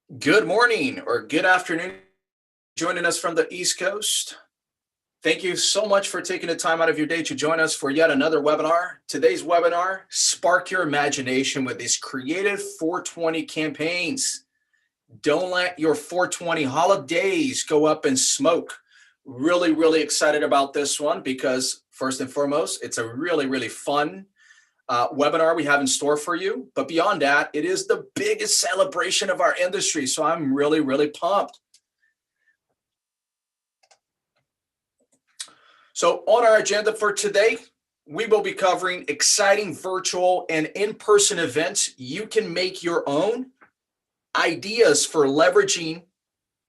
Good morning or good afternoon, joining us from the East Coast. Thank you so much for taking the time out of your day to join us for yet another webinar. Today's webinar, Spark Your Imagination with these creative 420 campaigns. Don't let your 420 holidays go up in smoke. Really excited about this one because first and foremost, it's a really fun webinar we have in store for you. But beyond that, it is the biggest celebration of our industry. So I'm really pumped. So on our agenda for today, we will be covering exciting virtual and in-person events you can make your own, ideas for leveraging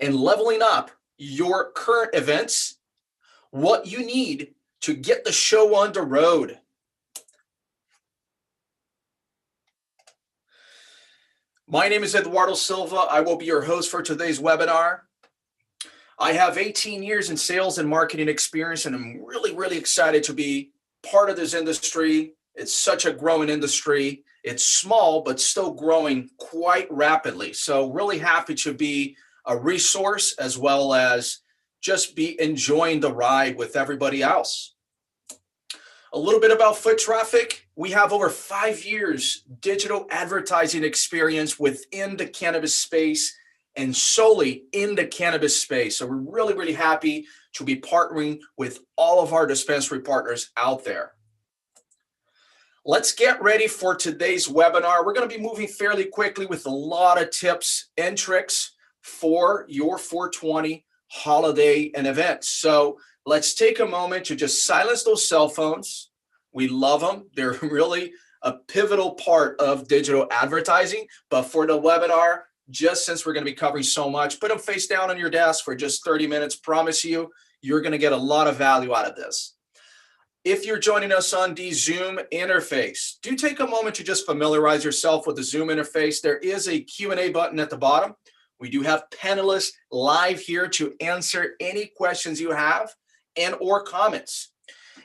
and leveling up your current events, what you need to get the show on the road. My name is Eduardo Silva. I will be your host for today's webinar. I have 18 years in sales and marketing experience, and I'm really excited to be part of this industry. It's such a growing industry. It's small, but still growing quite rapidly. So really happy to be a resource as well as just be enjoying the ride with everybody else. A little bit about foot traffic. We have over 5 years digital advertising experience within the cannabis space and solely in the cannabis space. So we're really happy to be partnering with all of our dispensary partners out there. Let's get ready for today's webinar. We're going to be moving fairly quickly with a lot of tips and tricks for your 420 holiday and events. So let's take a moment to just silence those cell phones. We love them. They're really a pivotal part of digital advertising. But for the webinar, just since we're going to be covering so much, put them face down on your desk for just 30 minutes. Promise you, you're going to get a lot of value out of this. If you're joining us on the Zoom interface, do take a moment to just familiarize yourself with the Zoom interface. There is a Q&A button at the bottom. We do have panelists live here to answer any questions you have and or comments.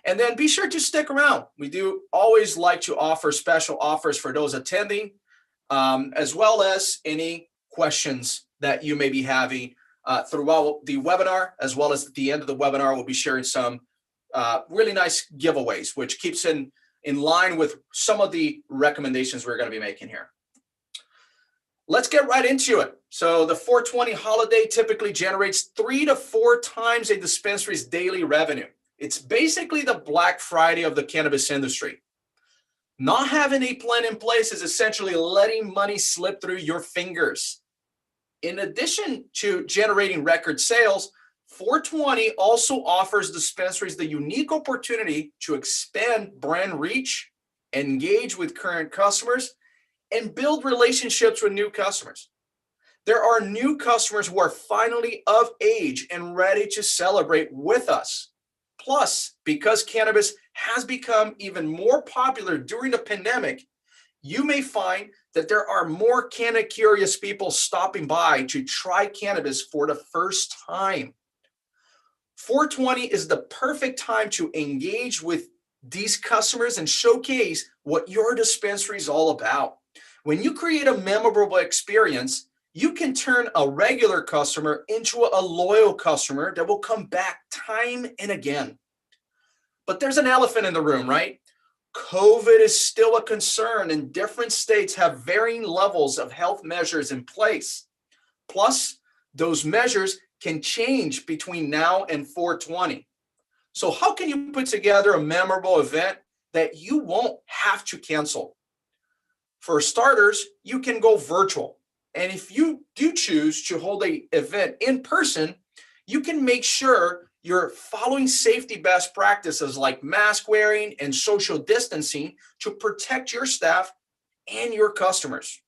And then be sure to stick around. We do always like to offer special offers for those attending, as well as any questions that you may be having throughout the webinar, as well as at the end of the webinar, we'll be sharing some really nice giveaways, which keeps in line with some of the recommendations we're going to be making here. Let's get right into it. So the 420 holiday typically generates 3 to 4 times a dispensary's daily revenue. It's basically the Black Friday of the cannabis industry. Not having a plan in place is essentially letting money slip through your fingers. In addition to generating record sales, 420 also offers dispensaries the unique opportunity to expand brand reach, engage with current customers, and build relationships with new customers. There are new customers who are finally of age and ready to celebrate with us. Plus, because cannabis has become even more popular during the pandemic, you may find that there are more canna-curious people stopping by to try cannabis for the first time. 420 is the perfect time to engage with these customers and showcase what your dispensary is all about. When you create a memorable experience, you can turn a regular customer into a loyal customer that will come back time and again. But there's an elephant in the room, right? COVID is still a concern, and different states have varying levels of health measures in place. Plus, those measures can change between now and 420. So how can you put together a memorable event that you won't have to cancel? For starters, you can go virtual. And if you do choose to hold an event in person, you can make sure you're following safety best practices like mask wearing and social distancing to protect your staff and your customers.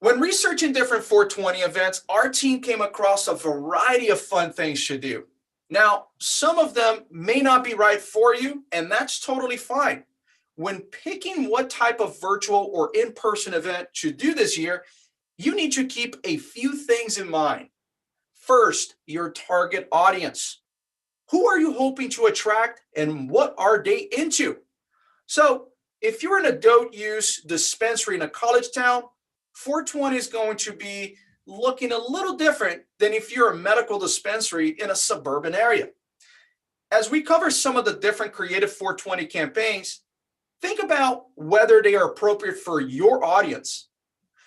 When researching different 420 events, our team came across a variety of fun things to do. Now, some of them may not be right for you, and that's totally fine. When picking what type of virtual or in-person event to do this year, you need to keep a few things in mind. First, your target audience. Who are you hoping to attract and what are they into? So if you're an adult use dispensary in a college town, 420 is going to be looking a little different than if you're a medical dispensary in a suburban area. As we cover some of the different creative 420 campaigns, think about whether they are appropriate for your audience.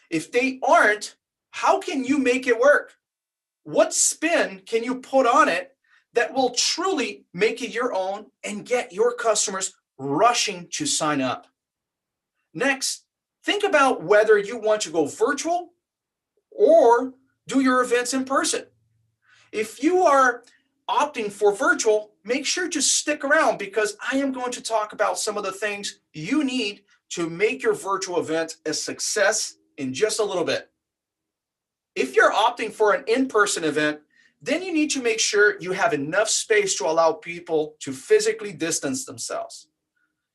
If they aren't, how can you make it work? What spin can you put on it that will truly make it your own and get your customers rushing to sign up? Next, think about whether you want to go virtual or do your events in person. If you are opting for virtual, make sure to stick around because I am going to talk about some of the things you need to make your virtual event a success in just a little bit. If you're opting for an in-person event, then you need to make sure you have enough space to allow people to physically distance themselves.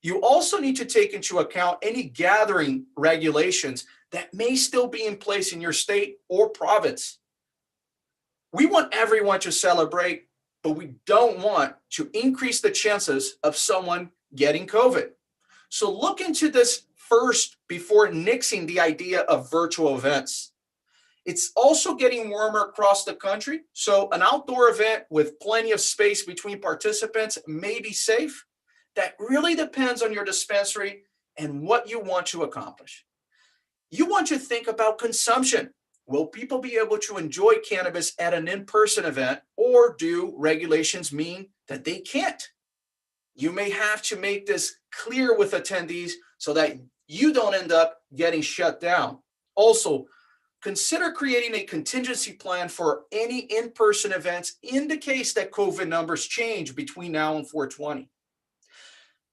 You also need to take into account any gathering regulations that may still be in place in your state or province. We want everyone to celebrate, but we don't want to increase the chances of someone getting COVID. So look into this first before nixing the idea of virtual events. It's also getting warmer across the country, so an outdoor event with plenty of space between participants may be safe. That really depends on your dispensary and what you want to accomplish. You want to think about consumption. Will people be able to enjoy cannabis at an in-person event, or do regulations mean that they can't? You may have to make this clear with attendees so that you don't end up getting shut down. Also, consider creating a contingency plan for any in-person events in the case that COVID numbers change between now and 420.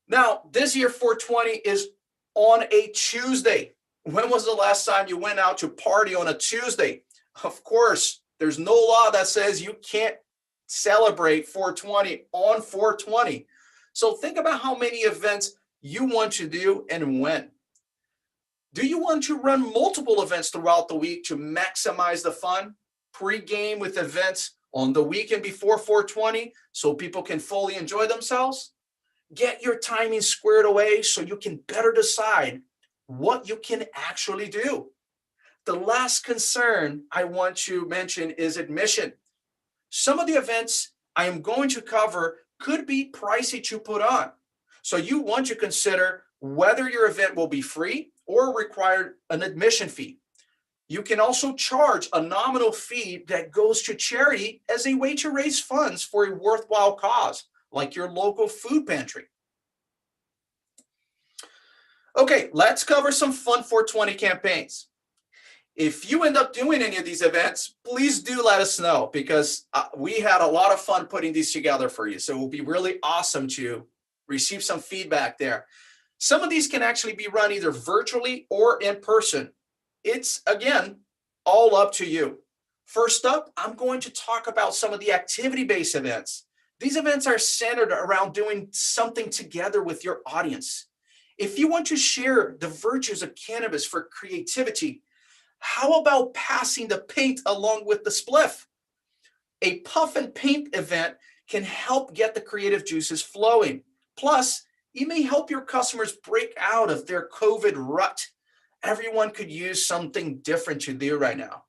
Now, this year 420 is on a Tuesday. When was the last time you went out to party on a Tuesday? Of course, there's no law that says you can't celebrate 420 on 420. So think about how many events you want to do and when. Do you want to run multiple events throughout the week to maximize the fun? Pre-game with events on the weekend before 420 so people can fully enjoy themselves? Get your timing squared away so you can better decide what you can actually do. The last concern I want to mention is admission. Some of the events I am going to cover could be pricey to put on. So you want to consider whether your event will be free or require an admission fee. You can also charge a nominal fee that goes to charity as a way to raise funds for a worthwhile cause, like your local food pantry. Okay, let's cover some fun 420 campaigns. If you end up doing any of these events, please do let us know because we had a lot of fun putting these together for you. So it will be really awesome to receive some feedback there. Some of these can actually be run either virtually or in person. It's, again, all up to you. First up, I'm going to talk about some of the activity-based events. These events are centered around doing something together with your audience. If you want to share the virtues of cannabis for creativity, how about passing the paint along with the spliff? A puff and paint event can help get the creative juices flowing. Plus, it may help your customers break out of their COVID rut. Everyone could use something different to do right now.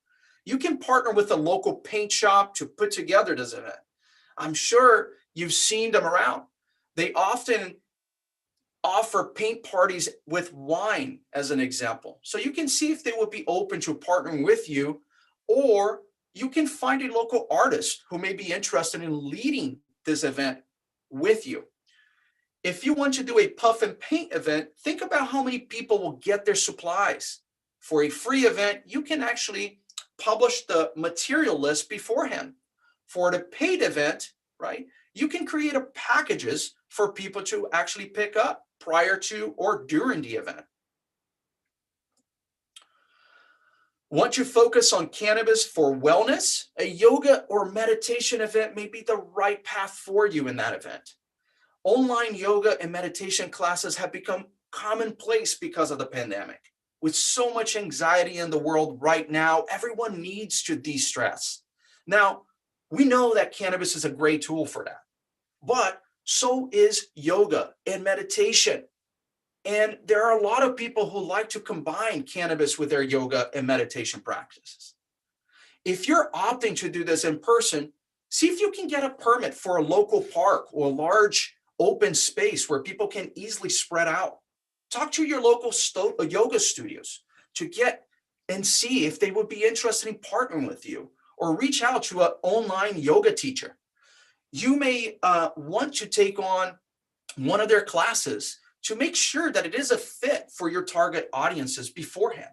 You can partner with a local paint shop to put together this event. I'm sure you've seen them around. They often offer paint parties with wine as an example. So you can see if they would be open to partnering with you, or you can find a local artist who may be interested in leading this event with you. If you want to do a puff and paint event, think about how many people will get their supplies. For a free event, you can actually publish the material list beforehand. For the paid event, right, you can create a packages for people to actually pick up prior to or during the event. Want to focus on cannabis for wellness? A yoga or meditation event may be the right path for you in that event. Online yoga and meditation classes have become commonplace because of the pandemic. With so much anxiety in the world right now, everyone needs to de-stress. Now, we know that cannabis is a great tool for that, but so is yoga and meditation. And there are a lot of people who like to combine cannabis with their yoga and meditation practices. If you're opting to do this in person, see if you can get a permit for a local park or a large open space where people can easily spread out. Talk to your local yoga studios to get and see if they would be interested in partnering with you, or reach out to an online yoga teacher. You may want to take on one of their classes to make sure that it is a fit for your target audiences beforehand.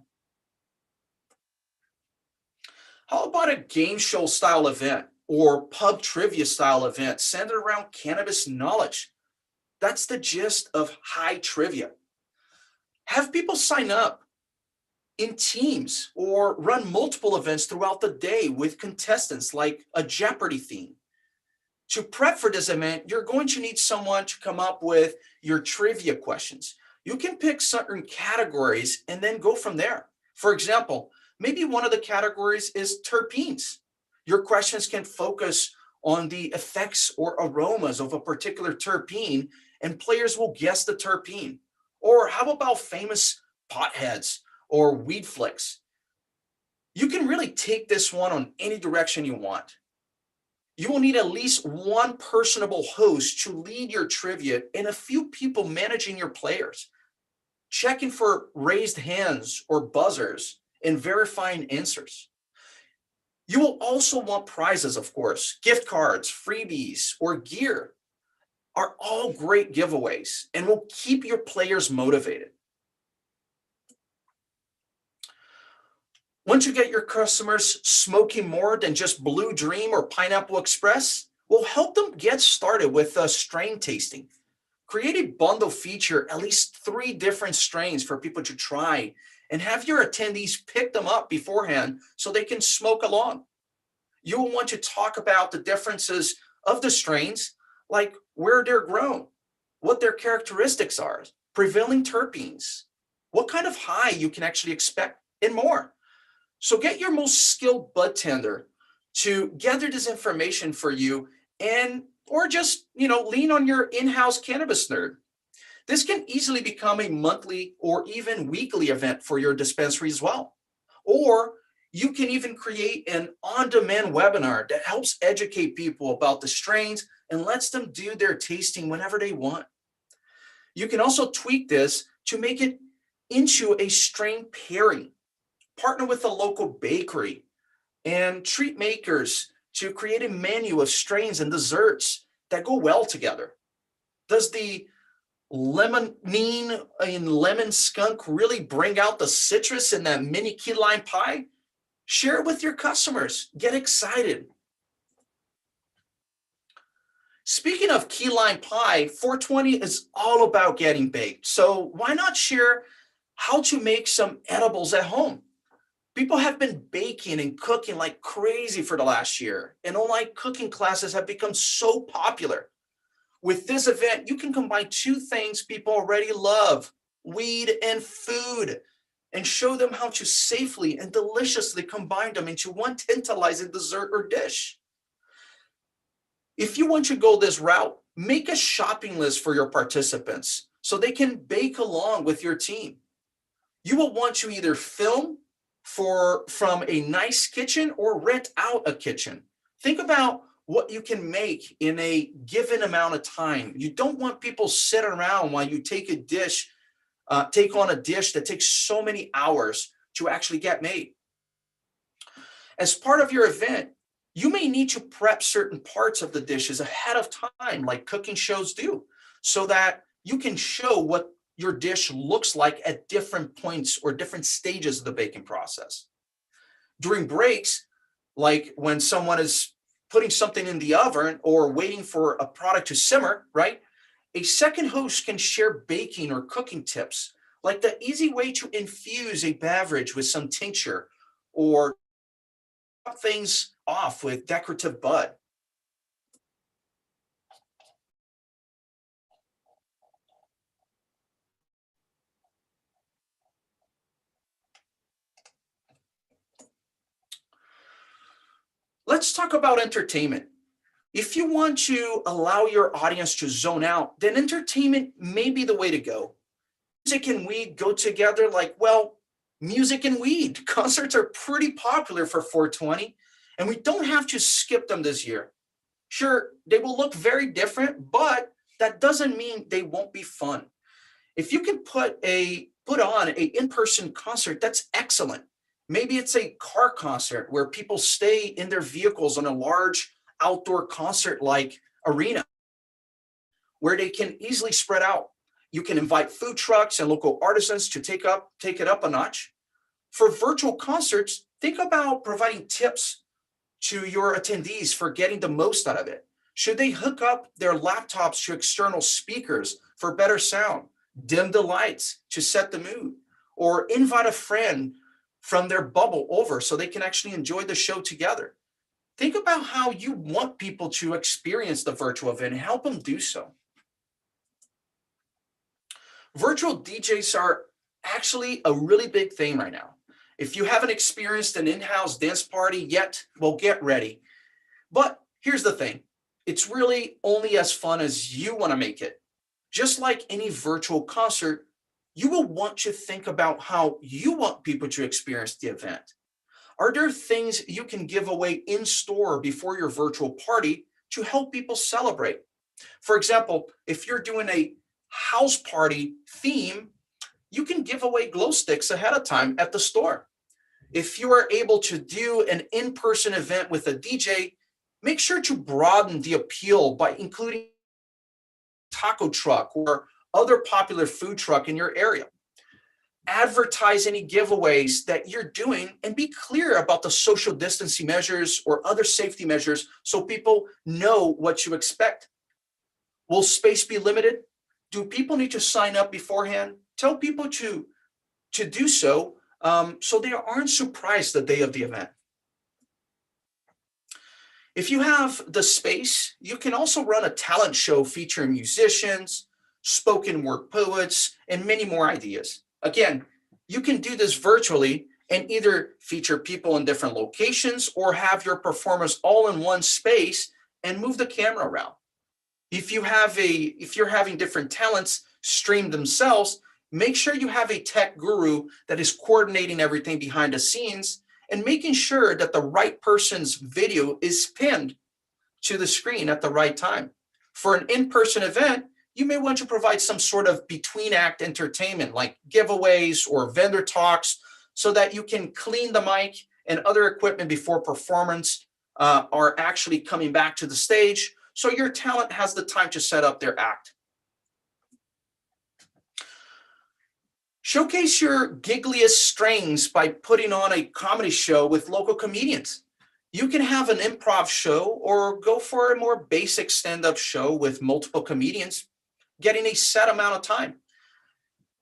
How about a game show style event or pub trivia style event centered around cannabis knowledge? That's the gist of high trivia. Have people sign up in teams or run multiple events throughout the day with contestants, like a Jeopardy theme. To prep for this event, you're going to need someone to come up with your trivia questions. You can pick certain categories and then go from there. For example, maybe one of the categories is terpenes. Your questions can focus on the effects or aromas of a particular terpene, and players will guess the terpene. Or how about famous potheads or weed flicks? You can really take this one on any direction you want. You will need at least one personable host to lead your trivia and a few people managing your players, checking for raised hands or buzzers and verifying answers. You will also want prizes, of course. Gift cards, freebies, or gear are all great giveaways and will keep your players motivated. Once you get your customers smoking more than just Blue Dream or Pineapple Express, we'll help them get started with strain tasting. Create a bundle feature, at least 3 different strains for people to try, and have your attendees pick them up beforehand so they can smoke along. You will want to talk about the differences of the strains, like where they're grown, what their characteristics are, prevailing terpenes, what kind of high you can actually expect, and more. So get your most skilled bud tender to gather this information for you, and or just, lean on your in-house cannabis nerd. This can easily become a monthly or even weekly event for your dispensary as well. Or you can even create an on-demand webinar that helps educate people about the strains and lets them do their tasting whenever they want. You can also tweak this to make it into a strain pairing. Partner with a local bakery and treat makers to create a menu of strains and desserts that go well together. Does the lemonine and lemon skunk really bring out the citrus in that mini key lime pie? Share it with your customers. Get excited. Speaking of key lime pie, 420 is all about getting baked. So why not share how to make some edibles at home? People have been baking and cooking like crazy for the last year, and online cooking classes have become so popular. With this event, you can combine 2 things people already love, weed and food, and show them how to safely and deliciously combine them into one tantalizing dessert or dish. If you want to go this route, make a shopping list for your participants so they can bake along with your team. You will want to either film from a nice kitchen or rent out a kitchen. Think about what you can make in a given amount of time. You don't want people sitting around while you take on a dish that takes so many hours to actually get made. As part of your event, you may need to prep certain parts of the dishes ahead of time, like cooking shows do, so that you can show what your dish looks like at different points or different stages of the baking process. During breaks, like when someone is putting something in the oven or waiting for a product to simmer, right? A second host can share baking or cooking tips, like the easy way to infuse a beverage with some tincture or top things off with decorative bud. Let's talk about entertainment. If you want to allow your audience to zone out, then entertainment may be the way to go. music and weed go together? Like, well, music and weed. Concerts are pretty popular for 420, and we don't have to skip them this year. Sure, they will look very different, but that doesn't mean they won't be fun. If you can put on a in-person concert, that's excellent. Maybe it's a car concert where people stay in their vehicles on a large outdoor concert like arena where they can easily spread out. You can invite food trucks and local artisans to take it up a notch. For virtual concerts, think about providing tips to your attendees for getting the most out of it. Should they hook up their laptops to external speakers for better sound, dim the lights to set the mood, or invite a friend from their bubble over so they can actually enjoy the show together? Think about how you want people to experience the virtual event and help them do so. Virtual DJs are actually a really big thing right now. If you haven't experienced an in-house dance party yet, well, get ready. But here's the thing. It's really only as fun as you want to make it. Just like any virtual concert, you will want to think about how you want people to experience the event. Are there things you can give away in store before your virtual party to help people celebrate? For example, if you're doing a house party theme, you can give away glow sticks ahead of time at the store. If you are able to do an in-person event with a DJ, make sure to broaden the appeal by including a taco truck or other popular food truck in your area. Advertise any giveaways that you're doing and be clear about the social distancing measures or other safety measures so people know what you expect. Will space be limited? Do people need to sign up beforehand? Tell people to do so so they aren't surprised the day of the event. If you have the space, you can also run a talent show featuring musicians, spoken word poets, and many more ideas. Again, you can do this virtually and either feature people in different locations or have your performers all in one space and move the camera around. If you're having different talents stream themselves, make sure you have a tech guru that is coordinating everything behind the scenes and making sure that the right person's video is pinned to the screen at the right time. For an in-person event, you may want to provide some sort of between act entertainment like giveaways or vendor talks so that you can clean the mic and other equipment before performance are actually coming back to the stage, so your talent has the time to set up their act. Showcase your giggliest strengths by putting on a comedy show with local comedians. You can have an improv show or go for a more basic stand-up show with multiple comedians, getting a set amount of time.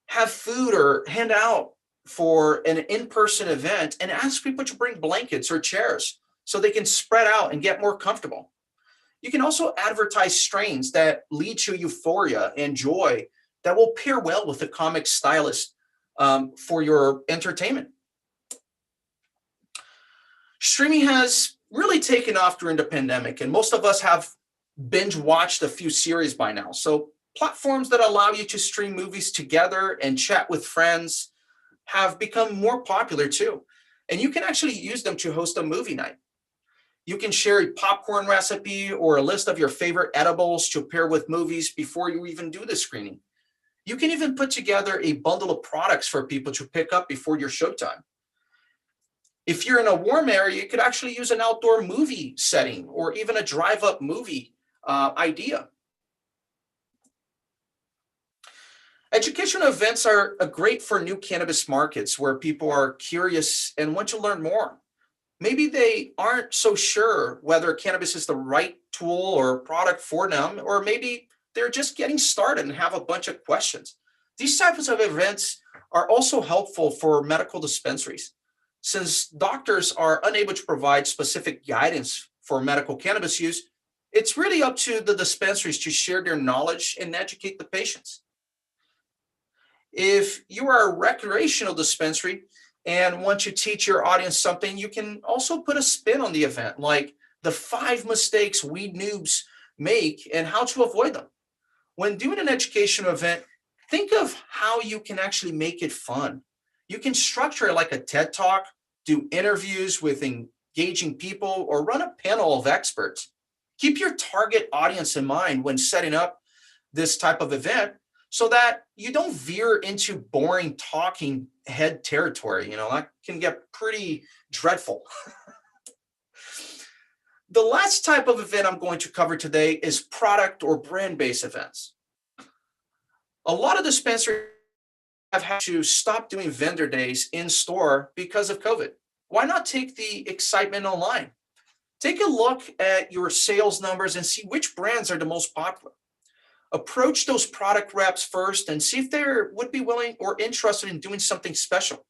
Have food or hand out for an in-person event and ask people to bring blankets or chairs so they can spread out and get more comfortable. You can also advertise strains that lead to euphoria and joy that will pair well with the comic stylist for your entertainment. Streaming has really taken off during the pandemic, and most of us have binge watched a few series by now. So platforms that allow you to stream movies together and chat with friends have become more popular too. And you can actually use them to host a movie night. You can share a popcorn recipe or a list of your favorite edibles to pair with movies before you even do the screening. You can even put together a bundle of products for people to pick up before your showtime. If you're in a warm area, you could actually use an outdoor movie setting or even a drive-up movie idea. Educational events are great for new cannabis markets where people are curious and want to learn more. Maybe they aren't so sure whether cannabis is the right tool or product for them, or maybe they're just getting started and have a bunch of questions. These types of events are also helpful for medical dispensaries. Since doctors are unable to provide specific guidance for medical cannabis use, it's really up to the dispensaries to share their knowledge and educate the patients. If you are a recreational dispensary and want to teach your audience something, you can also put a spin on the event, like the 5 mistakes weed noobs make and how to avoid them. When doing an educational event, Think of how you can actually make it fun. You can structure it like a TED Talk, do interviews with engaging people, or run a panel of experts. Keep your target audience in mind when setting up this type of event so that you don't veer into boring talking head territory. That can get pretty dreadful. The last type of event I'm going to cover today is product or brand-based events. A lot of dispensaries have had to stop doing vendor days in store because of COVID. Why not take the excitement online? Take a look at your sales numbers and see which brands are the most popular. Approach those product reps first and see if they would be willing or interested in doing something special.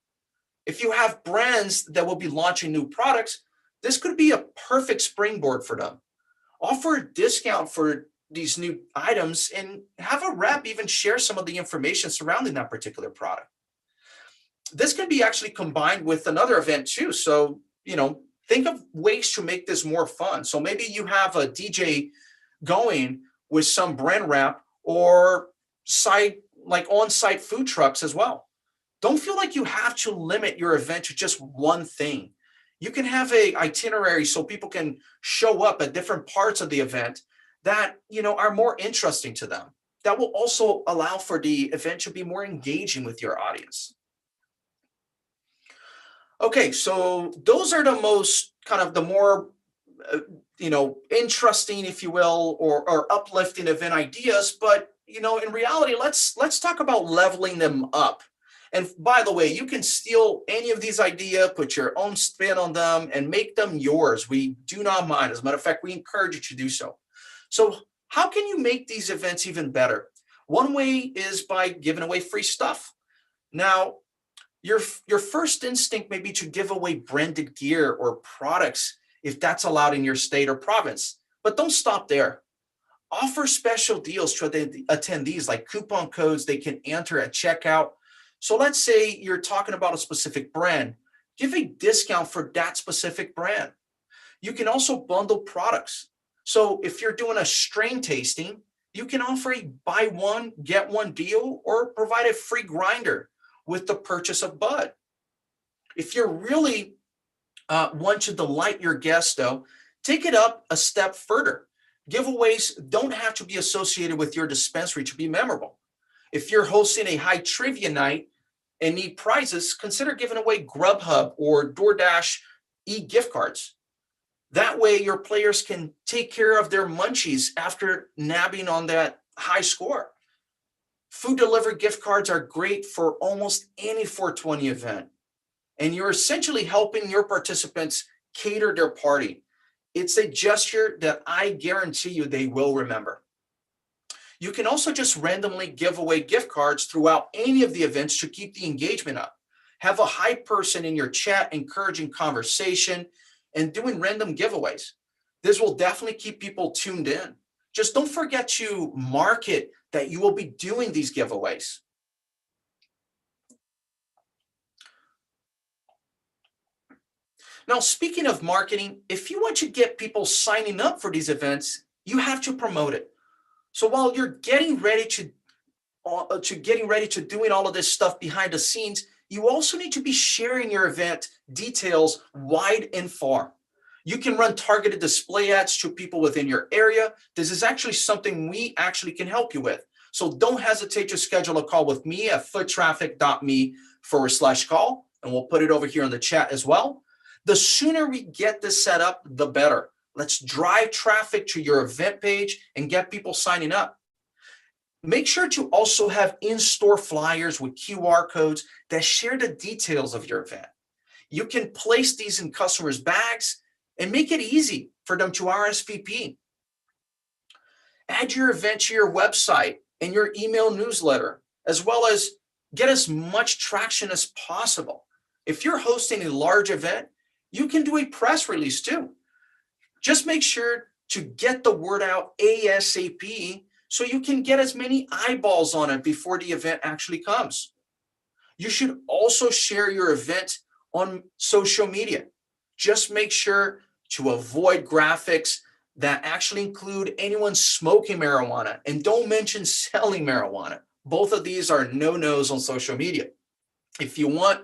If you have brands that will be launching new products, this could be a perfect springboard for them. Offer a discount for these new items and have a rep even share some of the information surrounding that particular product. This can be actually combined with another event too. So, think of ways to make this more fun. So maybe you have a DJ going with some brand rep or on-site food trucks as well. Don't feel like you have to limit your event to just one thing. You can have a itinerary so people can show up at different parts of the event that are more interesting to them. That will also allow for the event to be more engaging with your audience. Okay, so those are the most kind of the more interesting, if you will, or uplifting event ideas. But in reality, let's talk about leveling them up. And by the way, you can steal any of these ideas, put your own spin on them, and make them yours. We do not mind. As a matter of fact, we encourage you to do so. So how can you make these events even better? One way is by giving away free stuff. Now, your first instinct may be to give away branded gear or products if that's allowed in your state or province. But don't stop there. Offer special deals to attendees, like coupon codes they can enter at checkout. So let's say you're talking about a specific brand. Give a discount for that specific brand. You can also bundle products. So if you're doing a strain tasting, you can offer a buy one, get one deal, or provide a free grinder with the purchase of bud. If you're really want to delight your guests, though, take it up a step further. Giveaways don't have to be associated with your dispensary to be memorable. If you're hosting a high trivia night and need prizes, consider giving away Grubhub or DoorDash e-gift cards. That way, your players can take care of their munchies after nabbing on that high score. Food delivery gift cards are great for almost any 420 event, and you're essentially helping your participants cater their party. It's a gesture that I guarantee you they will remember. You can also just randomly give away gift cards throughout any of the events to keep the engagement up. Have a hype person in your chat encouraging conversation and doing random giveaways. This will definitely keep people tuned in. Just don't forget to market that you will be doing these giveaways. Now, speaking of marketing, if you want to get people signing up for these events, you have to promote it. So while you're getting ready to doing all of this stuff behind the scenes, you also need to be sharing your event details wide and far. You can run targeted display ads to people within your area. This is actually something we actually can help you with. So don't hesitate to schedule a call with me at foottraffic.me/call, and we'll put it over here in the chat as well. The sooner we get this set up, the better. Let's drive traffic to your event page and get people signing up. Make sure to also have in-store flyers with QR codes that share the details of your event. You can place these in customers' bags and make it easy for them to RSVP. Add your event to your website and your email newsletter, as well as get as much traction as possible. If you're hosting a large event, you can do a press release too. Just make sure to get the word out ASAP so you can get as many eyeballs on it before the event actually comes. You should also share your event on social media. Just make sure to avoid graphics that actually include anyone smoking marijuana, and don't mention selling marijuana. Both of these are no-nos on social media. If you want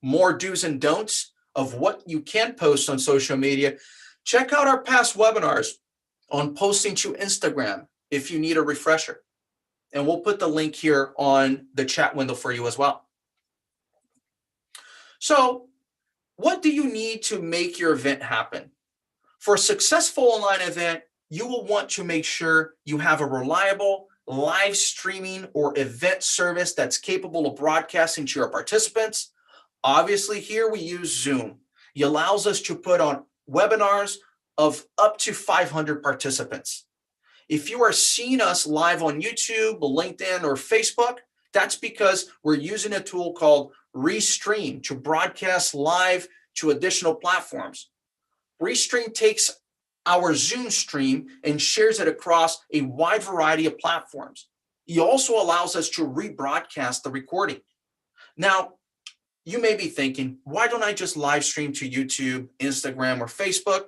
more do's and don'ts of what you can post on social media, check out our past webinars on posting to Instagram if you need a refresher. And we'll put the link here on the chat window for you as well. So, what do you need to make your event happen? For a successful online event, you will want to make sure you have a reliable live streaming or event service that's capable of broadcasting to your participants. Obviously, here we use Zoom. It allows us to put on webinars of up to 500 participants. If you are seeing us live on YouTube, LinkedIn, or Facebook, that's because we're using a tool called Restream to broadcast live to additional platforms. Restream takes our Zoom stream and shares it across a wide variety of platforms. It also allows us to rebroadcast the recording. Now, you may be thinking, why don't I just live stream to YouTube, Instagram, or Facebook?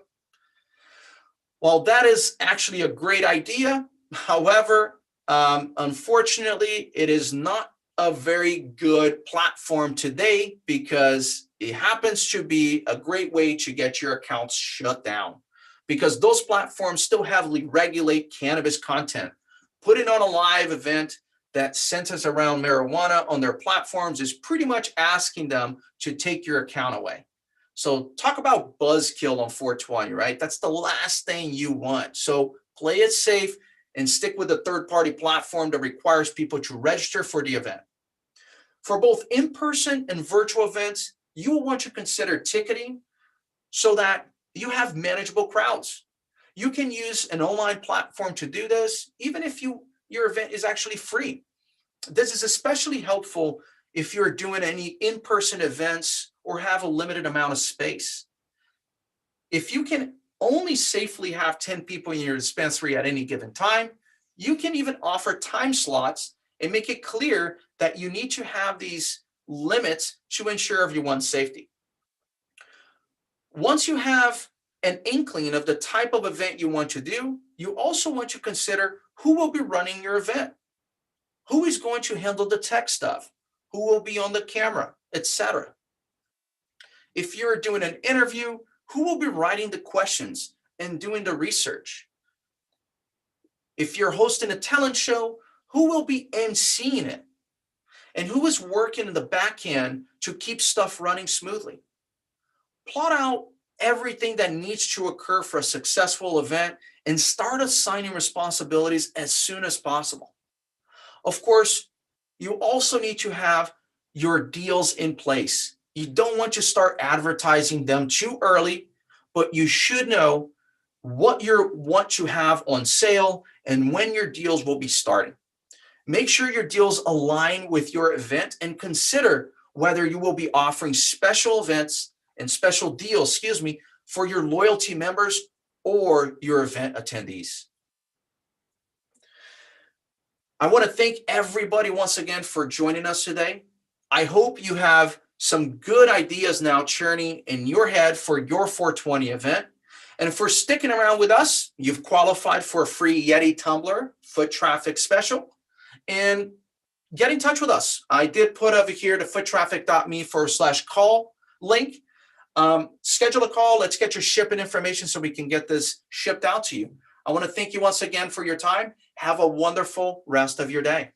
Well, that is actually a great idea. However, unfortunately, it is not a very good platform today because it happens to be a great way to get your accounts shut down, because those platforms still heavily regulate cannabis content. Putting on a live event that centers around marijuana on their platforms is pretty much asking them to take your account away. So talk about buzzkill on 420, right? That's the last thing you want. So play it safe and stick with a third-party platform that requires people to register for the event. For both in-person and virtual events, you will want to consider ticketing so that you have manageable crowds. You can use an online platform to do this, even if your event is actually free. This is especially helpful if you're doing any in-person events or have a limited amount of space. If you can only safely have 10 people in your dispensary at any given time, you can even offer time slots and make it clear that you need to have these limits to ensure everyone's safety. Once you have an inkling of the type of event you want to do, you also want to consider who will be running your event, who is going to handle the tech stuff, who will be on the camera, etc. If you're doing an interview, who will be writing the questions and doing the research? If you're hosting a talent show, who will be emceeing it? And who is working in the back end to keep stuff running smoothly? Plot out everything that needs to occur for a successful event and start assigning responsibilities as soon as possible. Of course, you also need to have your deals in place. You don't want to start advertising them too early, but you should know what you want to have on sale and when your deals will be starting. Make sure your deals align with your event and consider whether you will be offering special events and special deals, for your loyalty members or your event attendees. I want to thank everybody once again for joining us today. I hope you have some good ideas now churning in your head for your 420 event. And for sticking around with us, you've qualified for a free Yeti tumbler foot traffic special. And get in touch with us. I did put over here the foottraffic.me/call link. Schedule a call. Let's get your shipping information so we can get this shipped out to you. I want to thank you once again for your time. Have a wonderful rest of your day.